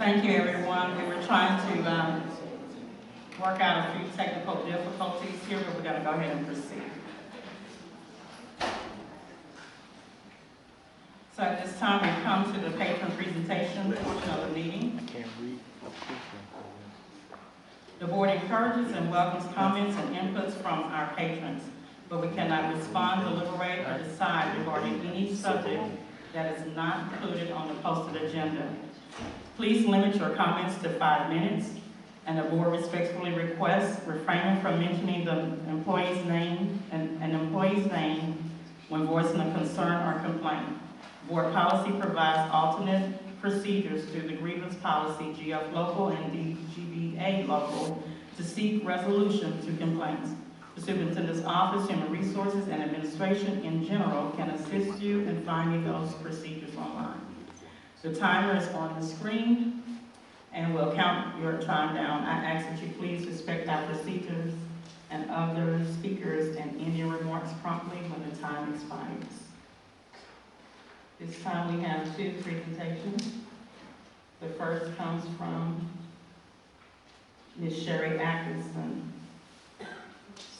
Thank you, everyone. We were trying to work out a few technical difficulties here, but we're going to go ahead and proceed. So at this time, we come to the patron presentation portion of the meeting. The board encourages and welcomes comments and inputs from our patrons, but we cannot respond, deliberate, or decide regarding any subject that is not included on the posted agenda. Please limit your comments to 5 minutes, and the board respectfully requests refraining from mentioning the employee's name and an employee's name when voicing a concern or complaint. Board policy provides alternate procedures through the grievance policy, GF local and DGBA local, to seek resolution to complaints. The Superintendent's Office, Human Resources, and Administration in general can assist you in finding those procedures online. The timer is on the screen, and we'll count your time down. I ask that you please respect our procedures and other speakers and end your remarks promptly when the time expires. This time we have 2 presentations. The first comes from Ms. Sherry Atkinson,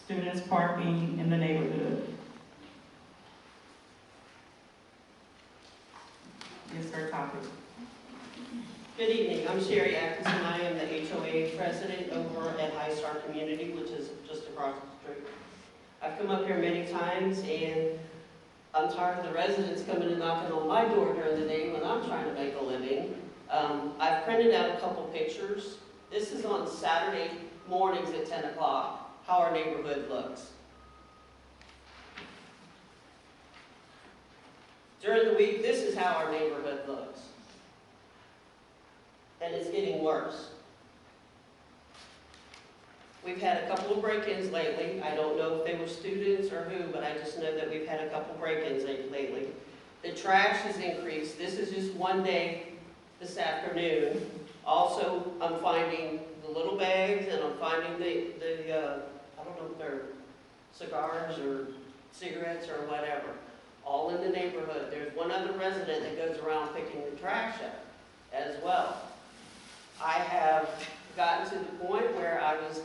students parking in the neighborhood. Yes, her topic. Good evening, I'm Sherry Atkinson. I am the HOA president over at High Star Community, which is just across the street. I've come up here many times, and I'm tired of the residents coming and knocking on my door during the day when I'm trying to make a living. I've printed out a couple pictures. This is on Saturday mornings at 10 o'clock, how our neighborhood looks. During the week, this is how our neighborhood looks. And it's getting worse. We've had a couple of break-ins lately. I don't know if they were students or who, but I just know that we've had a couple break-ins lately. The trash has increased. This is just one day this afternoon. Also, I'm finding the little bags, and I'm finding I don't know if they're cigars or cigarettes or whatever, all in the neighborhood. There's one other resident that goes around picking the trash up as well. I have gotten to the point where I was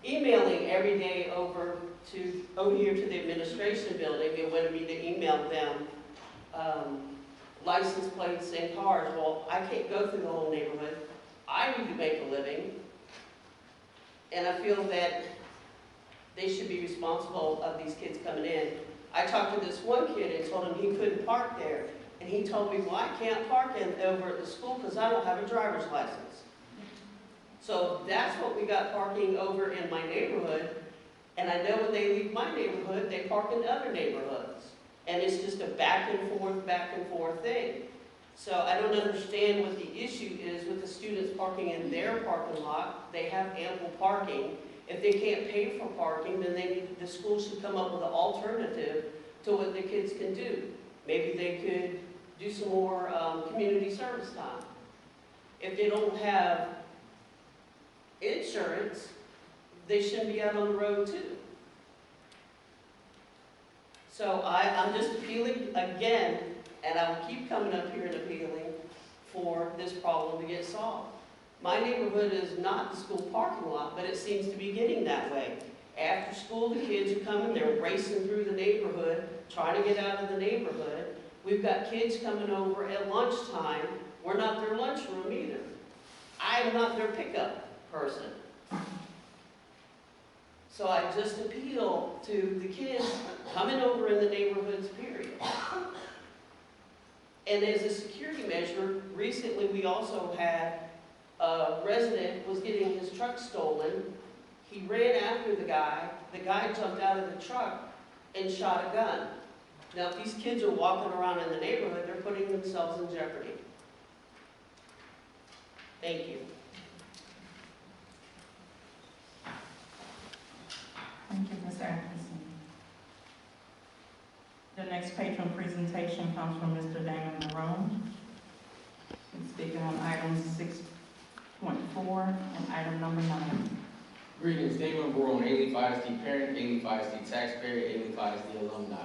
emailing every day over here to the administration building and wanted me to email them license plates and cars. Well, I can't go through the whole neighborhood. I need to make a living, and I feel that they should be responsible of these kids coming in. I talked to this one kid and told him he couldn't park there, and he told me, well, I can't park over at the school because I don't have a driver's license. So that's what we got parking over in my neighborhood, and I know when they leave my neighborhood, they park in other neighborhoods. And it's just a back and forth thing. So I don't understand what the issue is with the students parking in their parking lot. They have ample parking. If they can't pay for parking, then the school should come up with an alternative to what the kids can do. Maybe they could do some more community service time. If they don't have insurance, they shouldn't be out on the road too. So I'm just appealing again, and I will keep coming up here and appealing for this problem to get solved. My neighborhood is not the school parking lot, but it seems to be getting that way. After school, the kids are coming, they're racing through the neighborhood, trying to get out of the neighborhood. We've got kids coming over at lunchtime. We're not their lunchroom either. I am not their pickup person. So I just appeal to the kids coming over in the neighborhoods, period. And as a security measure, recently we also had a resident was getting his truck stolen. He ran after the guy jumped out of the truck and shot a gun. Now if these kids are walking around in the neighborhood, they're putting themselves in jeopardy. Thank you. Thank you, Ms. Atkinson. The next patron presentation comes from Mr. damonBARONE. He's speaking on items 6.4 and item number 9. Greetings, damonBARONE, Alief ISD parent, Alief ISD taxpayer, Alief ISD alumni.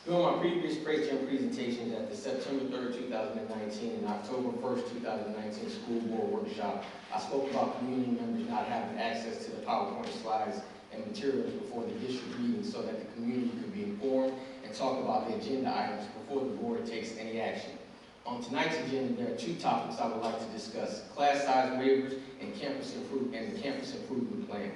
During my previous presentations at the September 3rd, 2019 and October 1st, 2019 school board workshop, I spoke about community members not having access to the PowerPoint slides and materials before the district meeting so that the community could be informed and talk about the agenda items before the board takes any action. On tonight's agenda, there are two topics I would like to discuss: class size waivers and the campus improvement plan.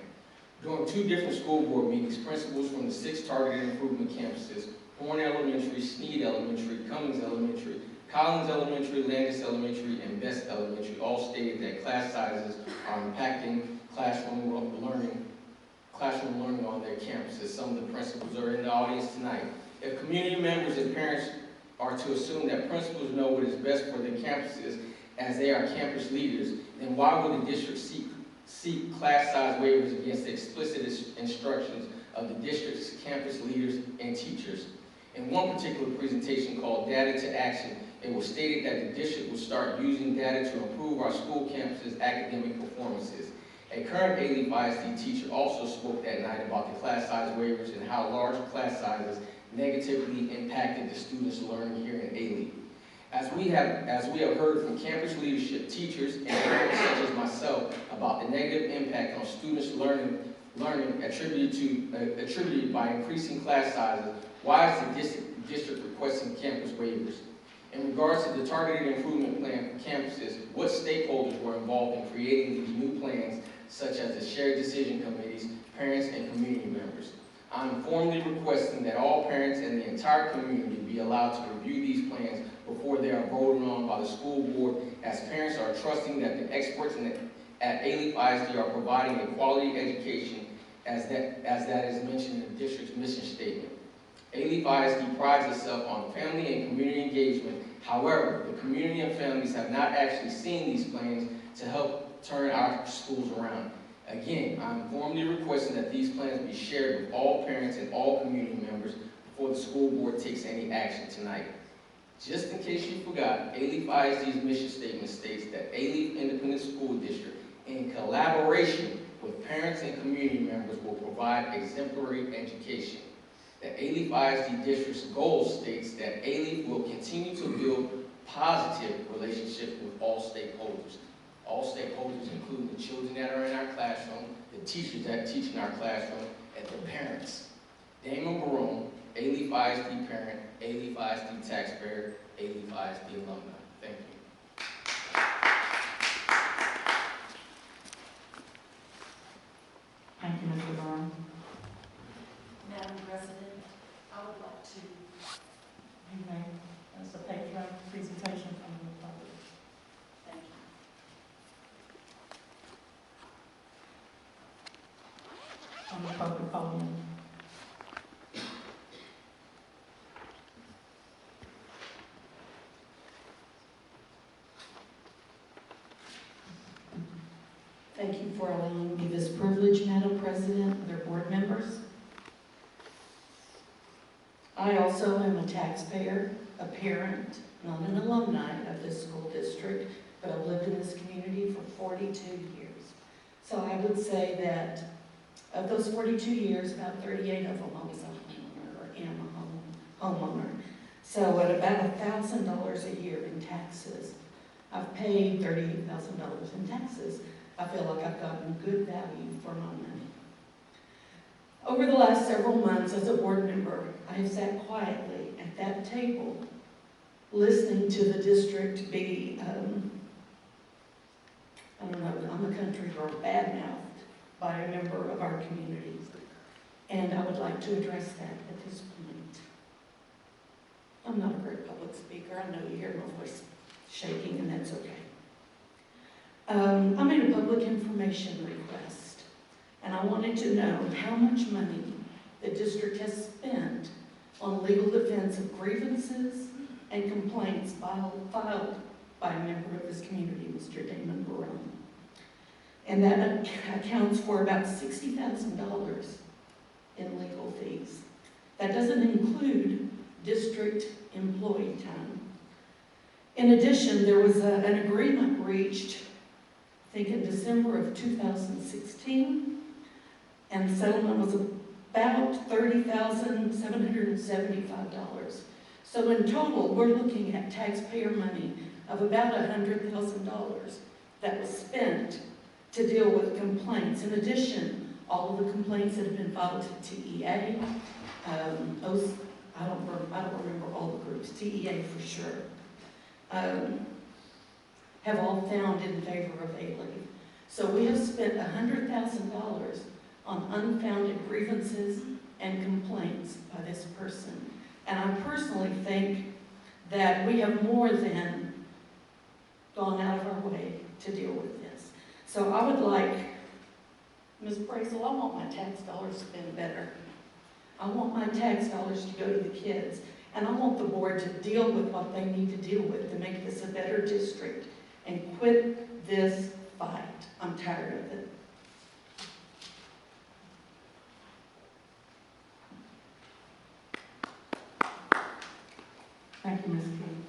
During two different school board meetings, principals from the 6 targeted improvement campuses, Horn Elementary, Sneed Elementary, Cummings Elementary, Collins Elementary, Landis Elementary, and Best Elementary, all stated that class sizes are impacting classroom learning on their campuses. Some of the principals are in the audience tonight. If community members and parents are to assume that principals know what is best for their campuses as they are campus leaders, then why would the district seek class size waivers against the explicit instructions of the district's campus leaders and teachers? In one particular presentation called Data to Action, it was stated that the district would start using data to improve our school campuses' academic performances. A current Alief ISD teacher also spoke that night about the class size waivers and how large class sizes negatively impacted the students' learning here in Alief. As we have heard from campus leadership, teachers, and parents such as myself about the negative impact on students' learning attributed by increasing class sizes, why is the district requesting campus waivers? In regards to the targeted improvement plan for campuses, what stakeholders were involved in creating these new plans, such as the shared decision committees, parents, and community members? I'm formally requesting that all parents and the entire community be allowed to review these plans before they are voted on by the school board, as parents are trusting that the experts at Alief ISD are providing a quality education as that is mentioned in the district's mission statement. Alief ISD prides itself on family and community engagement. However, the community and families have not actually seen these plans to help turn our schools around. Again, I'm formally requesting that these plans be shared with all parents and all community members before the school board takes any action tonight. Just in case you forgot, Alief ISD's mission statement states that Alief Independent School District, in collaboration with parents and community members, will provide exemplary education. The Alief ISD District's goal states that Alief will continue to build positive relationships with all stakeholders. All stakeholders, including the children that are in our classroom, the teachers that teach in our classroom, and the parents. damonBARONE, Alief ISD parent, Alief ISD taxpayer, Alief ISD alumni. Thank you. Thank you, Mr. Barone. Madam President, I would like to. Okay, that's a Patron presentation from the public. Thank you. On the public podium. Thank you for allowing me this privilege, Madam President, other board members. I also am a taxpayer, a parent, not an alumni of this school district, but I've lived in this community for 42 years. So I would say that of those 42 years, about 38 of them I was a homeowner or am a homeowner. So at about $1,000 a year in taxes, I've paid $38,000 in taxes. I feel like I've gotten good value for my money. Over the last several months as a board member, I have sat quietly at that table listening to the district be, I don't know, I'm a country girl, badmouthed by a member of our community. And I would like to address that at this point. I'm not a great public speaker. I know you hear my voice shaking, and that's okay. I made a public information request, and I wanted to know how much money the district has spent on legal defense of grievances and complaints filed by a member of this community, Mr. damonBARONE. And that accounts for about $60,000 in legal fees. That doesn't include district employee time. In addition, there was an agreement reached, I think in December of 2016, and the settlement was about $30,775. So in total, we're looking at taxpayer money of about $100,000 that was spent to deal with complaints. In addition, all of the complaints that have been filed to TEA, I don't remember all the groups, TEA for sure, have all found in favor of Alief. So we have spent $100,000 on unfounded grievances and complaints by this person. And I personally think that we have more than gone out of our way to deal with this. So I would like, Ms. Brazel, I want my tax dollars spent better. I want my tax dollars to go to the kids. And I want the board to deal with what they need to deal with to make this a better district and quit this fight. I'm tired of it. Thank you, Ms. King.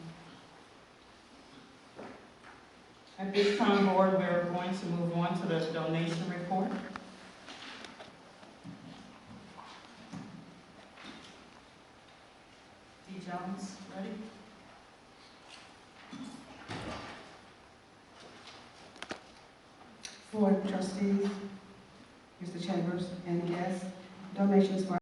At this time, board, we're going to move on to the donation report. D. Jones, ready? For trustees, Mr. Chambers, and guests, donations for